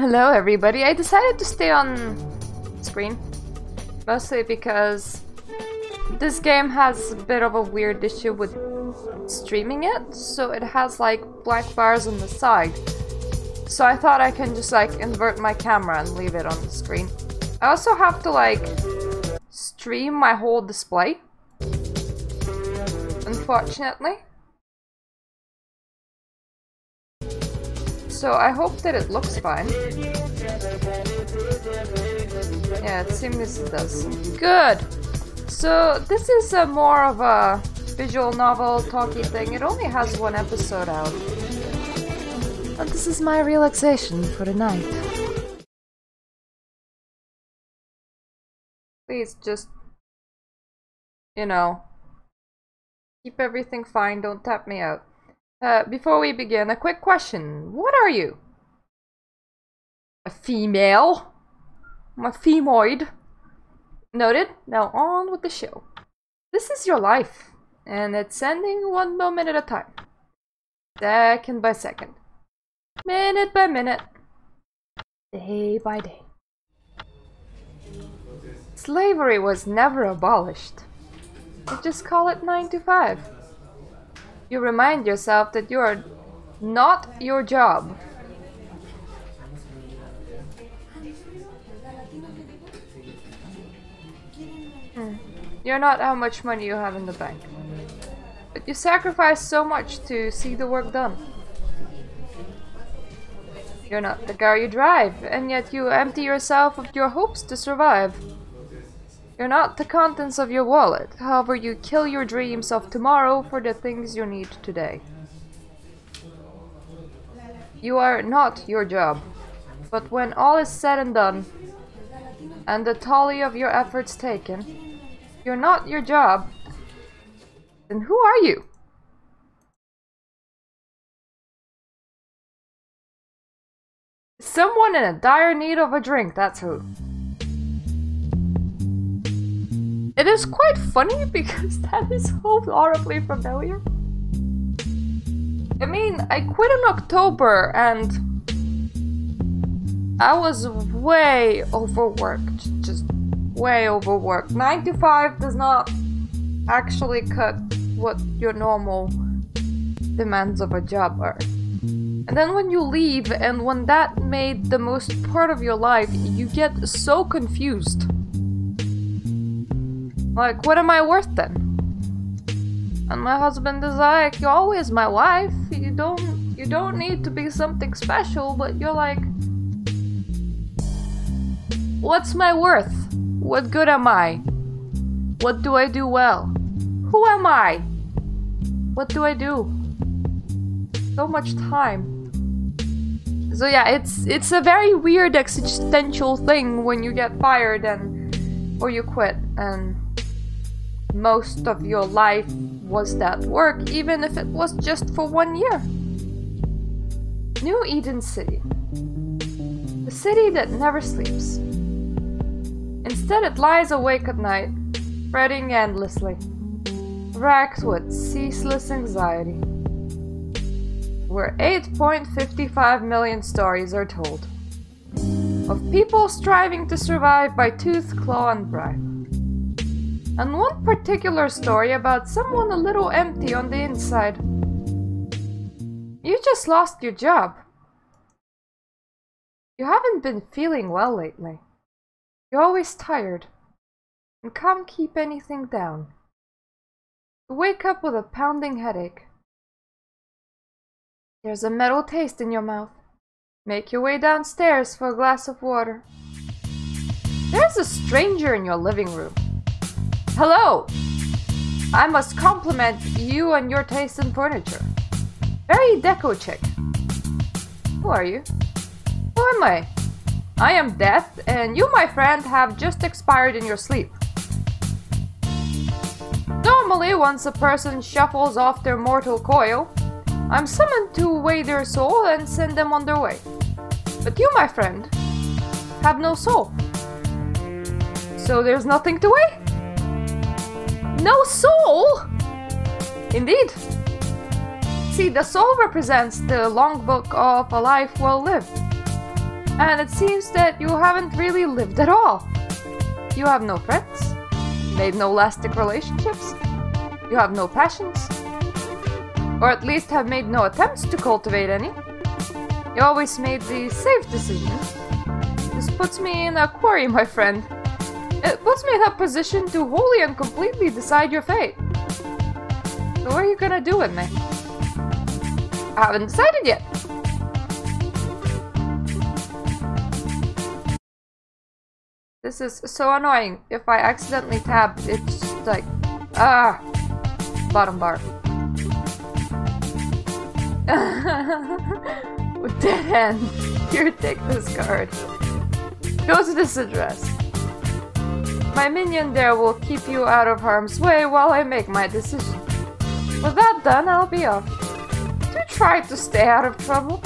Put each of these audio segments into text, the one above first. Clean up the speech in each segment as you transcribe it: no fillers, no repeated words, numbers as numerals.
Hello everybody, I decided to stay on screen. Mostly because this game has a bit of a weird issue with streaming it. So it has like black bars on the side. So I thought I can just like invert my camera and leave it on the screen. I also have to like stream my whole display. Unfortunately. So I hope that it looks fine. Yeah, it seems it does. Good! So this is more of a visual novel talky thing. It only has one episode out. But this is my relaxation for the night. Please just, you know, keep everything fine, don't tap me out. Before we begin, a quick question. What are you? A female? I'm a femoid. Noted. Now on with the show. This is your life, and it's ending one moment at a time. Second by second. Minute by minute. Day by day. Slavery was never abolished. You just call it 9 to 5. You remind yourself that you are not your job. You're not how much money you have in the bank. But you sacrifice so much to see the work done. You're not the car you drive, and yet you empty yourself of your hopes to survive. You're not the contents of your wallet, however you kill your dreams of tomorrow for the things you need today. You are not your job, but when all is said and done, and the tally of your efforts taken, you're not your job, then who are you? Someone in a dire need of a drink, that's who. It is quite funny because that is so horribly familiar. I mean, I quit in October and I was way overworked, just way overworked. 9 to 5 does not actually cut what your normal demands of a job are. And then when you leave and when that made the most part of your life, you get so confused. Like, what am I worth then? And my husband is like, you're always my wife. You don't need to be something special, but you're like, what's my worth? What good am I? What do I do well? Who am I? What do I do? So much time. So yeah, it's a very weird existential thing when you get fired or you quit and most of your life was that work, even if it was just for 1 year. New Eden City. The city that never sleeps. Instead it lies awake at night, fretting endlessly, racked with ceaseless anxiety. Where 8.55 million stories are told. Of people striving to survive by tooth, claw, and bribe. And one particular story about someone a little empty on the inside. You just lost your job. You haven't been feeling well lately. You're always tired and can't keep anything down. You wake up with a pounding headache. There's a metal taste in your mouth. Make your way downstairs for a glass of water. There's a stranger in your living room. Hello! I must compliment you and your taste in furniture. Very deco chic. Who are you? Who am I? I am death, and you, my friend, have just expired in your sleep. Normally, once a person shuffles off their mortal coil, I'm summoned to weigh their soul and send them on their way. But you, my friend, have no soul. So there's nothing to weigh? No soul? Indeed. See, the soul represents the logbook of a life well lived. And it seems that you haven't really lived at all. You have no friends, made no lasting relationships, you have no passions, or at least have made no attempts to cultivate any. You always made the safe decisions. This puts me in a quarry, my friend. It puts me in a position to wholly and completely decide your fate. So what are you gonna do with me? I haven't decided yet. This is so annoying. If I accidentally tab, it's just like... bottom bar. Dead end. Here, take this card. Go to this address. My minion there will keep you out of harm's way while I make my decision. With that done, I'll be off. Do try to stay out of trouble.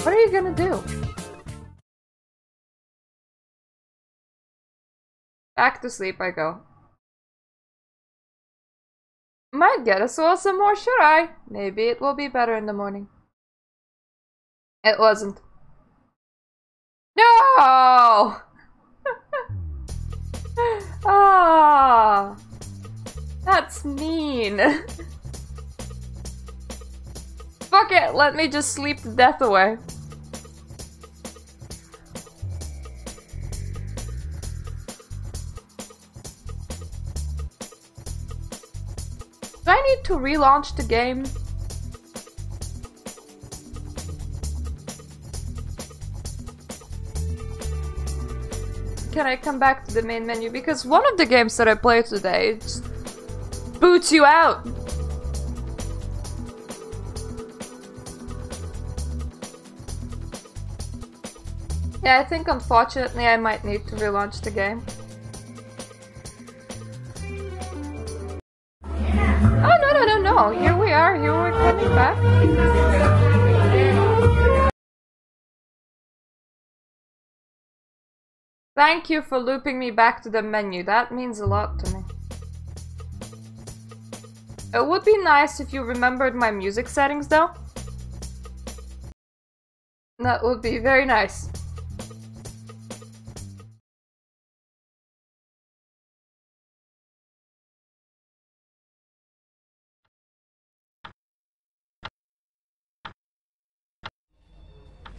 What are you gonna do? Back to sleep I go. Might get us all some more, should I? Maybe it will be better in the morning. It wasn't. No! Ah, that's mean. Fuck it, let me just sleep the death away. Do I need to relaunch the game? Can I come back to the main menu? Because one of the games that I played today just boots you out. Yeah, I think unfortunately I might need to relaunch the game. Oh, no. Here we are. Here we're coming back. Thank you for looping me back to the menu. That means a lot to me. It would be nice if you remembered my music settings, though. That would be very nice.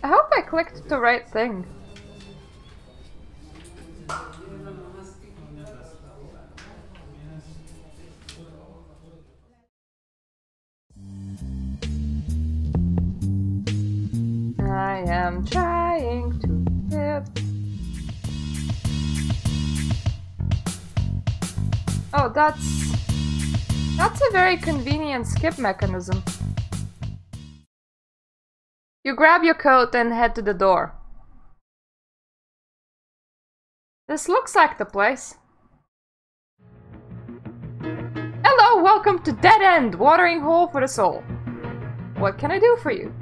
I hope I clicked the right thing. I am trying to skip. Oh, that's a very convenient skip mechanism. You grab your coat and head to the door. This looks like the place. Hello, welcome to Dead End, watering hole for the soul. What can I do for you?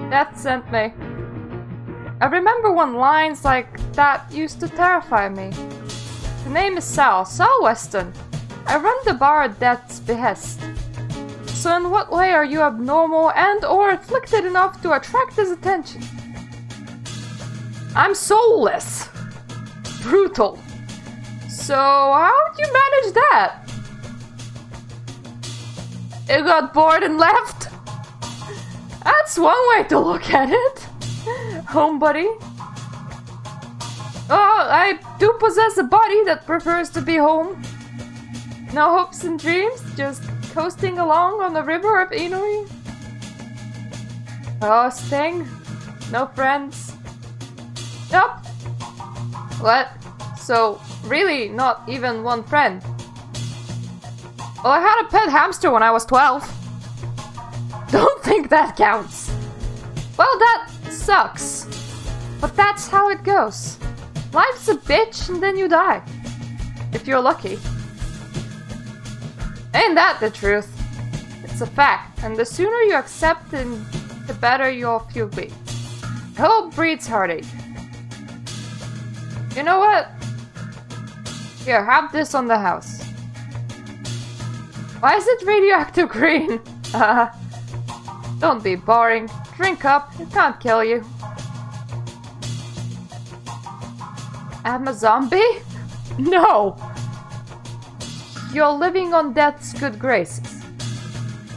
Death sent me. I remember when lines like that used to terrify me. The name is Sal Weston. I run the bar at Death's behest. So in what way are you abnormal and or afflicted enough to attract his attention? I'm soulless. Brutal. So how'd you manage that? You got bored and left? That's one way to look at it. Home buddy. Oh, I do possess a body that prefers to be home. No hopes and dreams, just coasting along on the river of Inui. Oh, Sting. No friends. Nope. What? So, really not even one friend? Well, I had a pet hamster when I was 12. Don't think that counts. Well, that sucks. But that's how it goes. Life's a bitch and then you die. If you're lucky. Ain't that the truth? It's a fact, and the sooner you accept it, the better you'll be. Hope breeds heartache. You know what? Here, have this on the house. Why is it radioactive green? Don't be boring. Drink up, it can't kill you. I'm a zombie? No! You're living on death's good graces.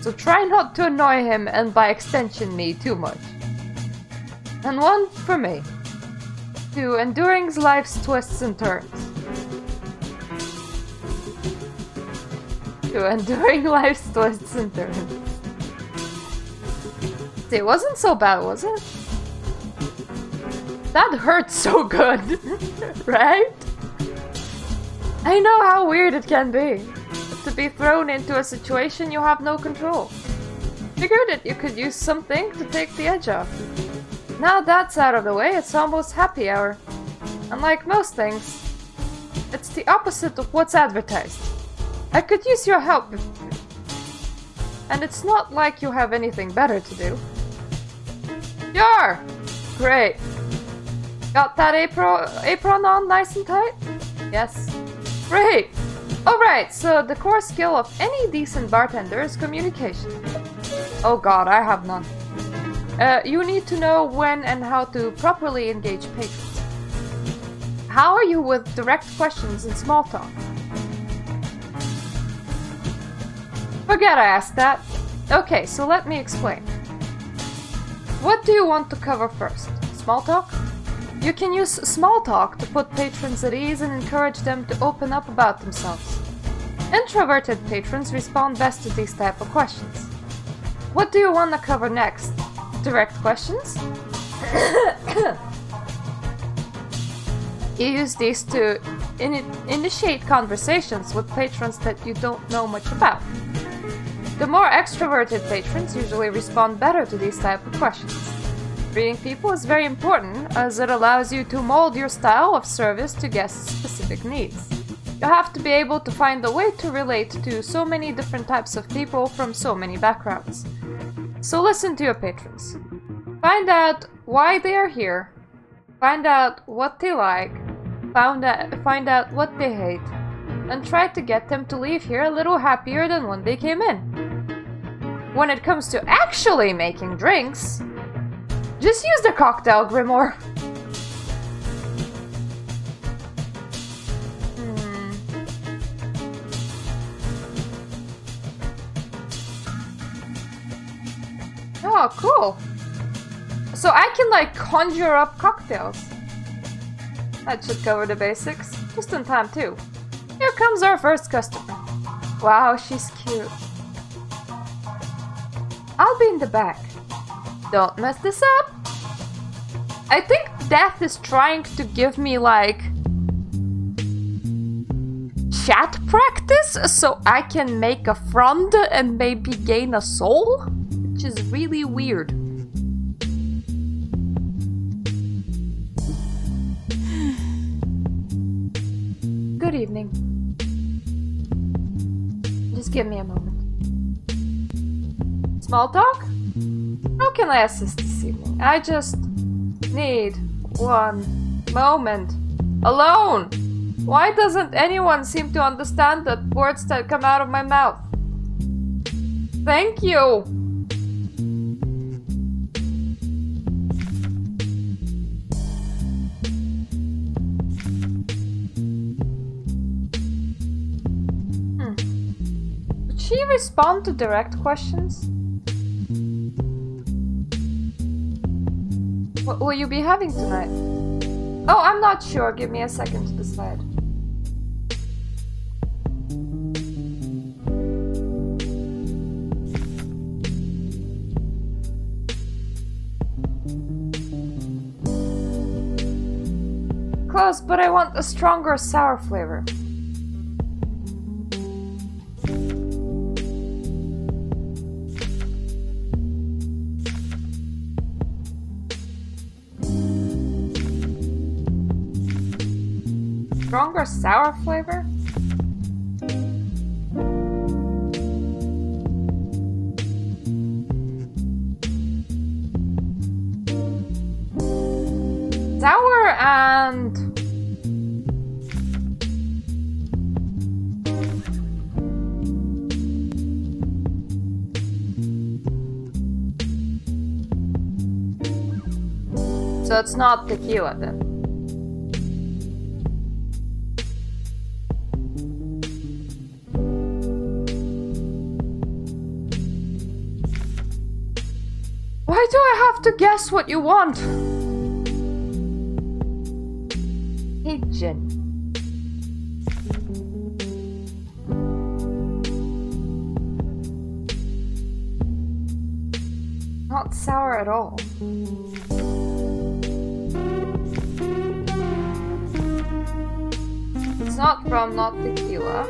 So try not to annoy him and by extension me too much. And one for me. To enduring life's twists and turns. To enduring life's twists and turns. It wasn't so bad, was it? That hurt so good, right? I know how weird it can be. To be thrown into a situation you have no control. Figured that you could use something to take the edge off. Now that's out of the way, it's almost happy hour. Unlike most things, it's the opposite of what's advertised. I could use your help. And it's not like you have anything better to do. Sure! Great. Got that apron on nice and tight? Yes. Great! Alright, so the core skill of any decent bartender is communication. Oh god, I have none. You need to know when and how to properly engage patrons. How are you with direct questions and small talk? Forget I asked that. Okay, so let me explain. What do you want to cover first? Small talk? You can use small talk to put patrons at ease and encourage them to open up about themselves. Introverted patrons respond best to these type of questions. What do you want to cover next? Direct questions? You use these to initiate conversations with patrons that you don't know much about. The more extroverted patrons usually respond better to these type of questions. Reading people is very important as it allows you to mold your style of service to guests' specific needs. You have to be able to find a way to relate to so many different types of people from so many backgrounds. So listen to your patrons. Find out why they are here. Find out what they like. Find out what they hate. And try to get them to leave here a little happier than when they came in. When it comes to actually making drinks, just use the cocktail grimoire. Oh, cool. So I can like conjure up cocktails. That should cover the basics. Just in time too. Here comes our first customer. Wow, she's cute. I'll be in the back. Don't mess this up. I think Death is trying to give me like chat practice so I can make a friend and maybe gain a soul, which is really weird. Good evening. Just give me a moment. Small talk? How can I assist this evening? I just need one moment. Alone! Why doesn't anyone seem to understand the words that come out of my mouth? Thank you! Would she respond to direct questions? What will you be having tonight? Oh, I'm not sure. Give me a second to decide. Close, but I want a stronger sour flavor. Stronger sour flavor? Sour and... So it's not tequila then. Why do I have to guess what you want? Hey, Jin. Not sour at all. It's not rum, not tequila.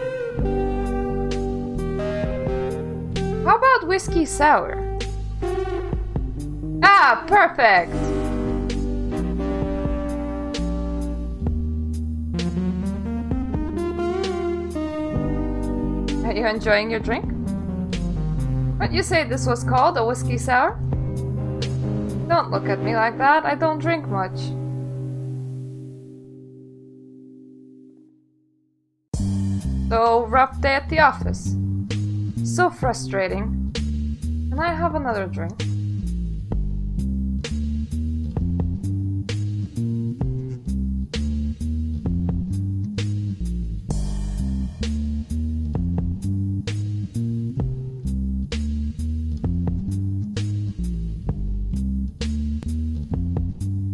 How about whiskey sour? Ah, perfect! Are you enjoying your drink? What you say this was called, a whiskey sour? Don't look at me like that, I don't drink much. So, rough day at the office. So frustrating. Can I have another drink?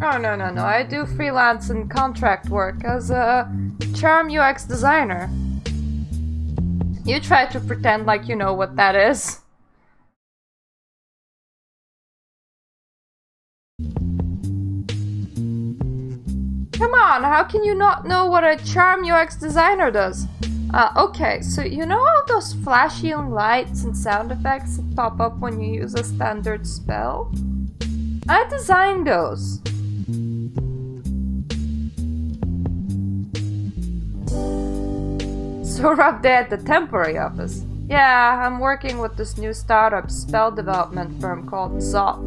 Oh, no. I do freelance and contract work as a charm UX designer. You try to pretend like you know what that is. Come on, how can you not know what a charm UX designer does? Okay, so you know all those flashy lights and sound effects that pop up when you use a standard spell? I designed those. So rough day at the temporary office. Yeah, I'm working with this new startup spell development firm called Zot.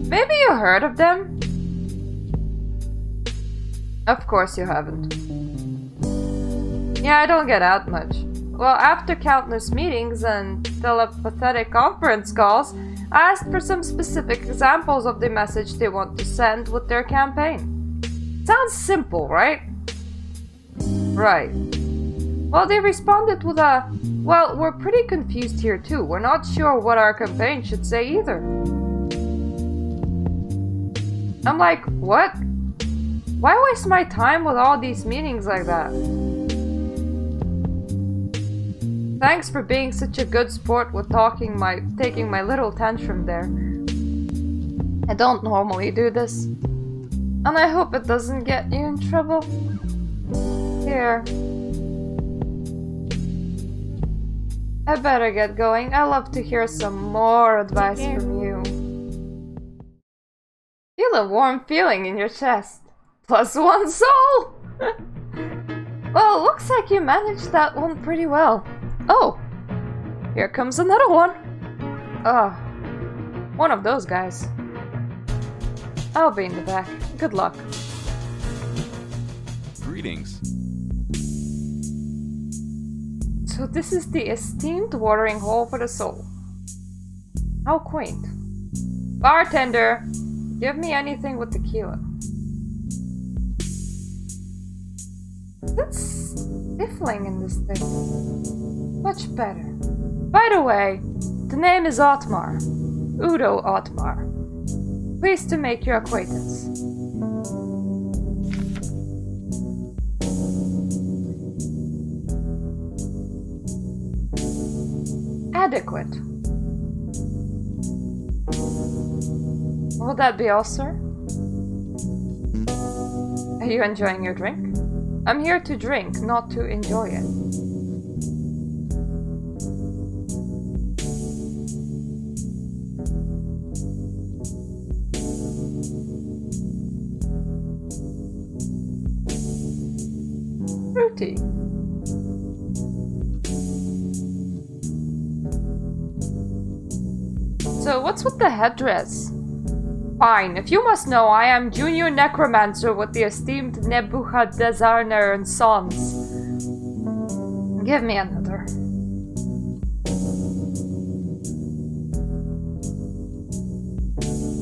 Maybe you heard of them? Of course you haven't. Yeah, I don't get out much. Well, after countless meetings and telepathetic conference calls, I asked for some specific examples of the message they want to send with their campaign. Sounds simple, right? Right. Well, they responded with a, well, we're pretty confused here too. We're not sure what our campaign should say either. I'm like, what? Why waste my time with all these meetings like that? Thanks for being such a good sport with taking my little tantrum there. I don't normally do this. And I hope it doesn't get you in trouble. Here. I better get going. I love to hear some more advice from you. Feel a warm feeling in your chest. +1 soul! Well, looks like you managed that one pretty well. Oh, here comes another one. One of those guys. I'll be in the back. Good luck. Greetings. So this is the esteemed watering hole for the soul. How quaint. Bartender, give me anything with tequila. That's stifling in this thing. Much better. By the way, the name is Otmar. Udo Otmar. Pleased to make your acquaintance. Adequate. Will that be all, sir? Are you enjoying your drink? I'm here to drink, not to enjoy it. Fruity. So what's with the headdress? Fine, if you must know, I am junior necromancer with the esteemed Nebuchadnezzar and Sons. Give me another.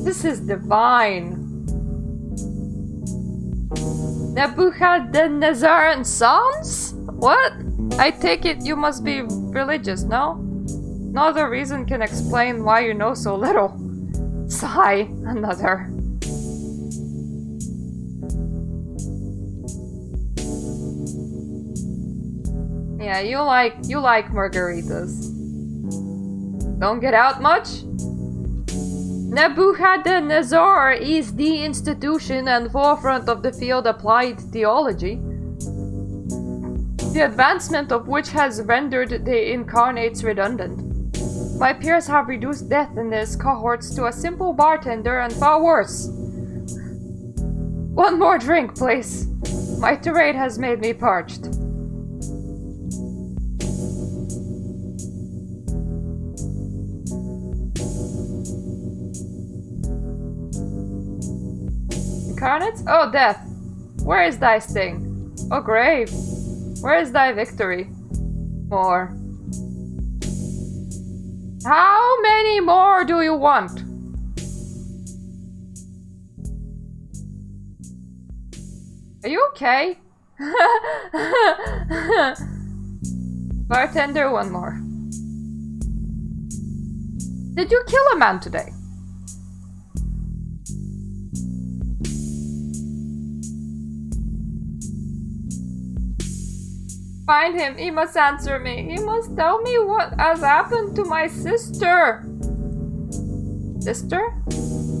This is divine. Nebuchadnezzar and Sons? What? I take it you must be religious, no? No other reason can explain why you know so little. Sigh. Another. Yeah, you like margaritas. Don't get out much? Nebuchadnezzar is the institution and forefront of the field applied theology, the advancement of which has rendered the incarnates redundant. My peers have reduced death in this cohorts to a simple bartender and far worse. One more drink, please. My tirade has made me parched. Incarnates? Oh, death. Where is thy sting? Oh, grave. Where is thy victory? More. How many more do you want? Are you okay? Bartender, one more. Did you kill a man today? Find him. He must answer me. He must tell me what has happened to my sister. Sister?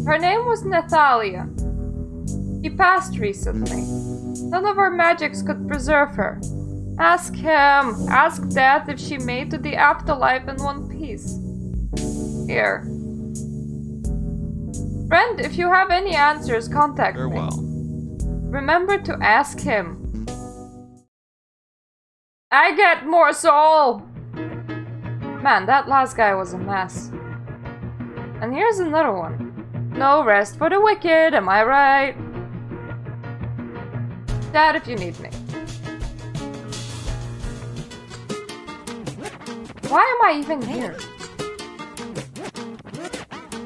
Her name was Nathalia. He passed recently. None of our magics could preserve her. Ask him. Ask Death if she made to the afterlife in one piece. Here. Friend, if you have any answers, contact me. Farewell. Remember to ask him. I get more soul! Man, that last guy was a mess. And here's another one. No rest for the wicked, am I right? Dad, if you need me. Why am I even here?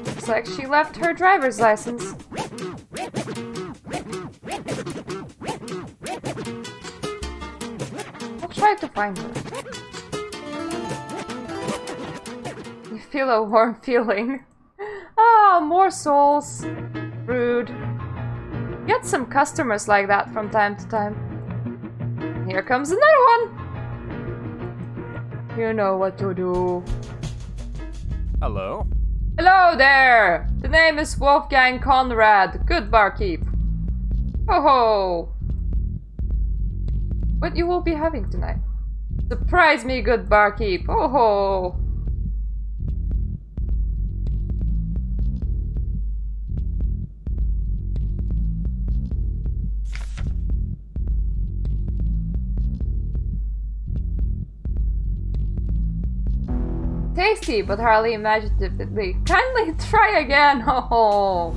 Looks like she left her driver's license. Try to find her. You feel a warm feeling. Ah, more souls. Rude. Get some customers like that from time to time. Here comes another one. You know what to do. Hello. Hello there. The name is Wolfgang Conrad. Good barkeep. Ho ho. What you will be having tonight? Surprise me, good barkeep. Oh ho! Tasty, but hardly imaginatively. Kindly try again. Ho ho!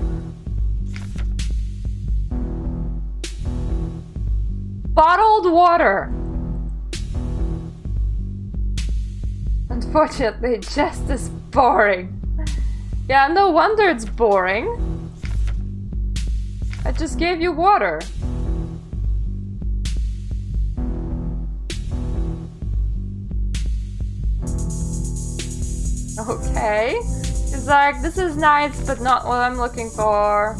Bottled water. Unfortunately, just as boring. Yeah, no wonder it's boring. I just gave you water. Okay. It's like, this is nice, but not what I'm looking for.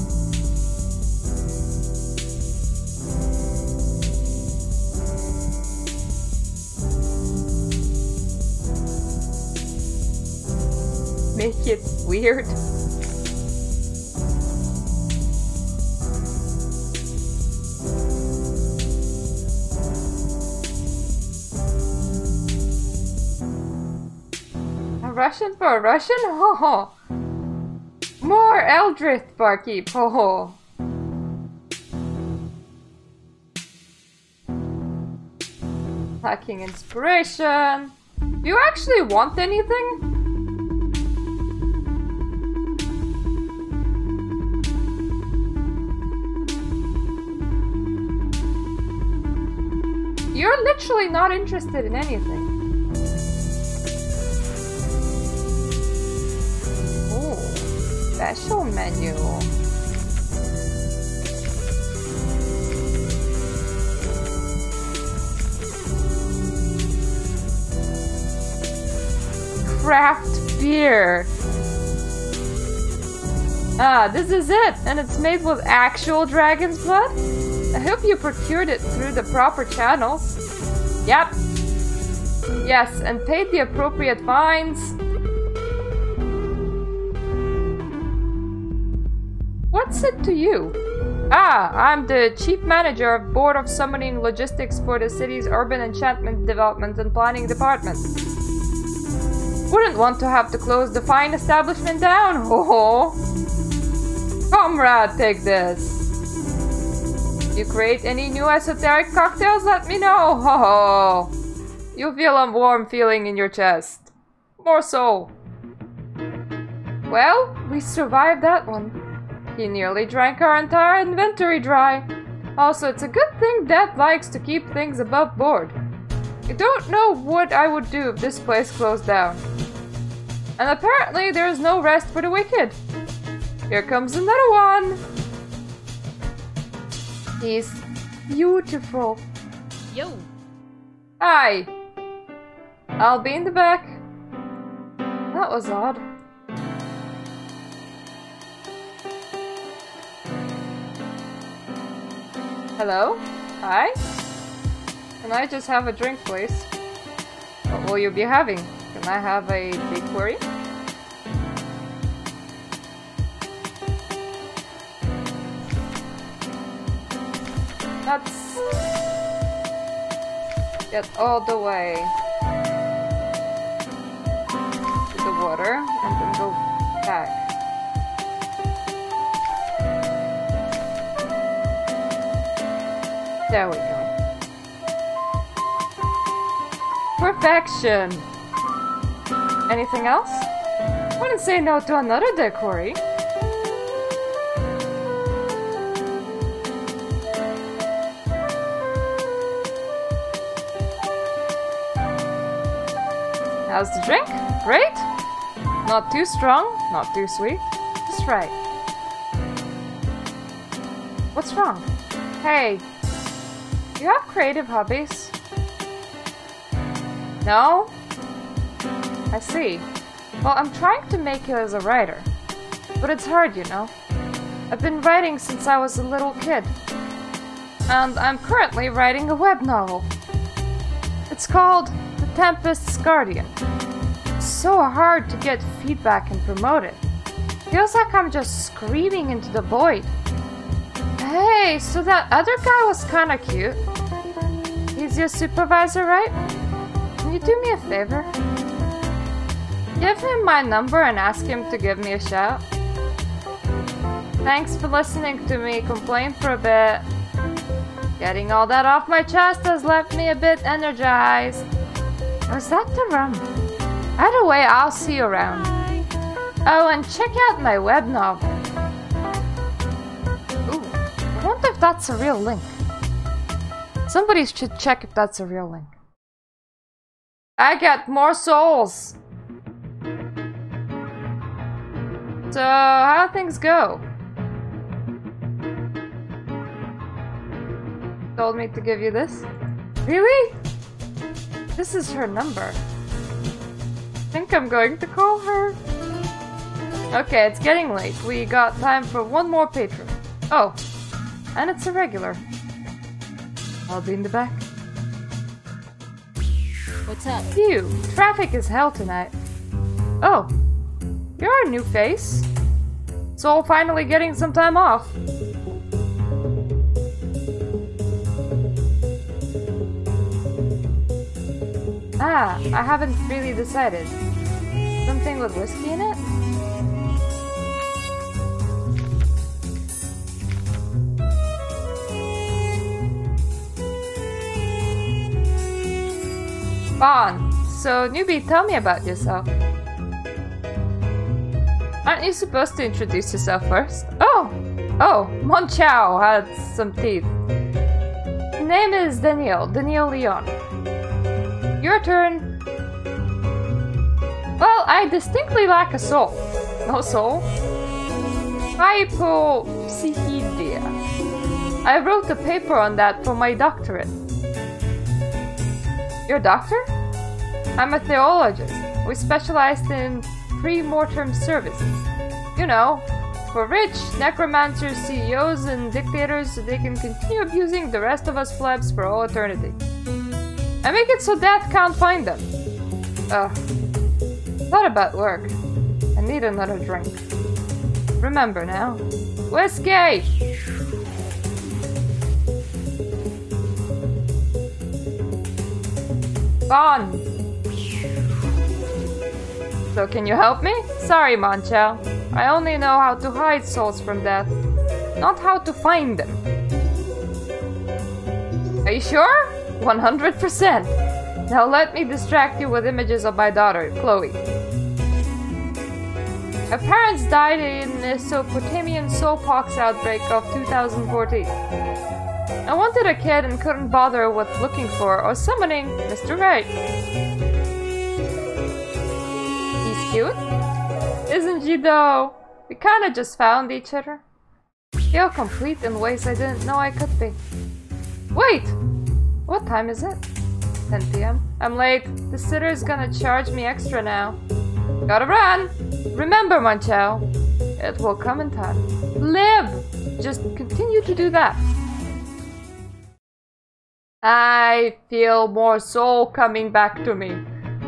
Make it weird. A Russian for a Russian? Ho ho! More Eldritch barkeep, ho ho! Lacking inspiration. Do you actually want anything? You're literally not interested in anything. Oh, special menu. Craft beer. Ah, this is it! And it's made with actual dragon's blood? I hope you procured it through the proper channels. Yep. Yes, and paid the appropriate fines. What's it to you? Ah, I'm the Chief Manager of Board of Summoning Logistics for the city's Urban Enchantment Development and Planning Department. Wouldn't want to have to close the fine establishment down, ho-ho! Comrade, take this! You create any new esoteric cocktails, let me know, ho-ho! You'll feel a warm feeling in your chest. More so. Well, we survived that one. He nearly drank our entire inventory dry. Also, it's a good thing Dad likes to keep things above board. I don't know what I would do if this place closed down. And apparently there's no rest for the wicked. Here comes another one. He's beautiful. Yo. Hi. I'll be in the back. That was odd. Hello? Hi? Can I just have a drink, please? What will you be having? Can I have a big query? Let's get all the way to the water and then go back. There we go. Perfection! Anything else? Wouldn't say no to another decory. How's the drink? Great? Not too strong, not too sweet. Just right. What's wrong? Hey, do you have creative hobbies? No? I see. Well, I'm trying to make it as a writer. But it's hard, you know. I've been writing since I was a little kid. And I'm currently writing a web novel. It's called The Tempest's Guardian. It's so hard to get feedback and promote it. Feels like I'm just screaming into the void. Hey, so that other guy was kinda cute. He's your supervisor, right? Can you do me a favor? Give him my number and ask him to give me a shout. Thanks for listening to me complain for a bit. Getting all that off my chest has left me a bit energized. Or is that the rum? Either way, I'll see you around. Oh, and check out my web novel. Ooh, I wonder if that's a real link. Somebody should check if that's a real link. I got more souls! So, how things go? Told me to give you this? Really? This is her number. I think I'm going to call her. Okay, it's getting late. We got time for one more patron. Oh, and it's a regular. I'll be in the back. What's up? Phew, traffic is hell tonight. Oh, you're a new face. So finally getting some time off. Ah, I haven't really decided. Something with whiskey in it? Bon, so newbie, tell me about yourself. Aren't you supposed to introduce yourself first? Oh! Oh, Mon Chao had some teeth. Name is Daniel Leon. Your turn. Well, I distinctly lack a soul. No soul? Hypopsychidia. I wrote a paper on that for my doctorate. You're a doctor? I'm a theologist. We specialized in pre-mortem services. You know, for rich necromancers, CEOs, and dictators so they can continue abusing the rest of us plebs for all eternity. And make it so death can't find them. Thought about work. I need another drink. Remember now. Whiskey! Gone! So can you help me? Sorry, Monchel. I only know how to hide souls from death, not how to find them. Are you sure? 100%. Now let me distract you with images of my daughter, Chloe. Her parents died in the Mesopotamian smallpox outbreak of 2014. I wanted a kid and couldn't bother with looking for or summoning Mr. Right. He's cute, isn't he though? We kinda just found each other. Feel complete in ways I didn't know I could be. Wait! What time is it? 10 PM. I'm late. The sitter's gonna charge me extra now. Gotta run! Remember, Monchel, it will come in time. Live! Just continue to do that. I feel more soul coming back to me.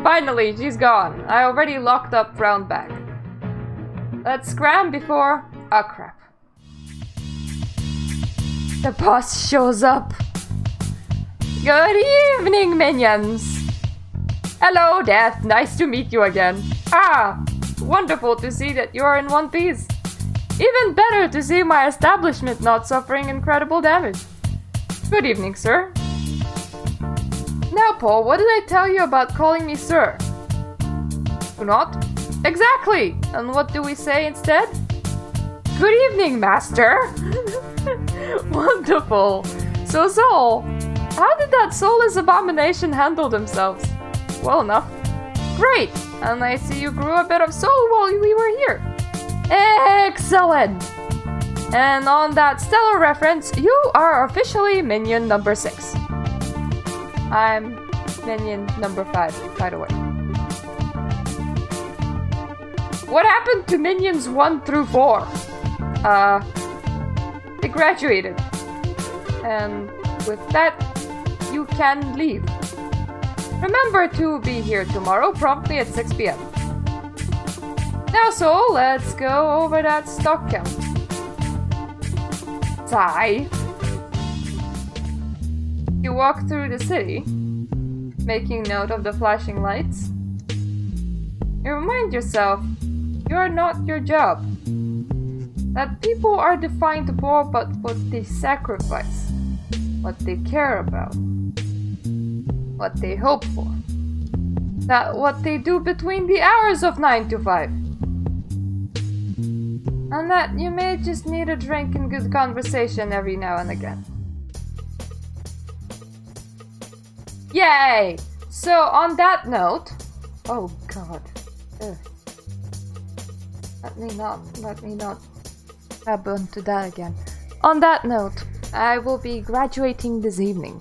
Finally, she's gone. I already locked up round back. Let's scram before... Oh crap. The boss shows up. Good evening, minions. Hello, Death. Nice to meet you again. Ah, wonderful to see that you are in one piece. Even better to see my establishment not suffering incredible damage. Good evening, sir. Now, Paul, what did I tell you about calling me sir? Do not? Exactly! And what do we say instead? Good evening, master! Wonderful! So, Soul, how did that soulless abomination handle themselves? Well enough. Great! And I see you grew a bit of soul while we were here. Excellent! And on that stellar reference, you are officially minion number 6. I'm minion number 5, by the way. What happened to minions 1 through 4? They graduated. And with that, you can leave. Remember to be here tomorrow promptly at 6 PM. Now, so let's go over that stock count. Sigh. You walk through the city, making note of the flashing lights. You remind yourself you are not your job. That people are defined more by what they sacrifice, what they care about, what they hope for. That what they do between the hours of 9 to 5. And that you may just need a drink and good conversation every now and again. Yay! So on that note, oh god, ugh. Let me not grab onto that again. On that note, I will be graduating this evening.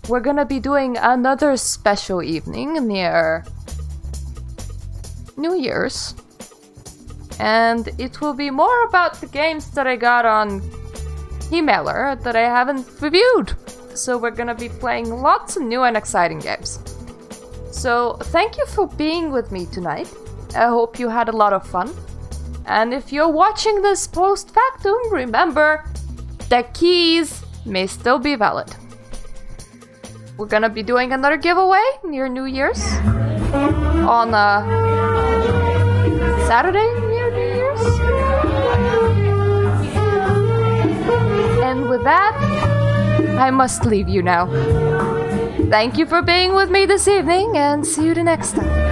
We're gonna be doing another special evening near New Year's. And it will be more about the games that I got on emailer that I haven't reviewed. So we're gonna be playing lots of new and exciting games. So thank you for being with me tonight. I hope you had a lot of fun. And if you're watching this post factum, remember, the keys may still be valid. We're gonna be doing another giveaway near New Year's. On Saturday near New Year's. And with that, I must leave you now. Thank you for being with me this evening, and see you the next time.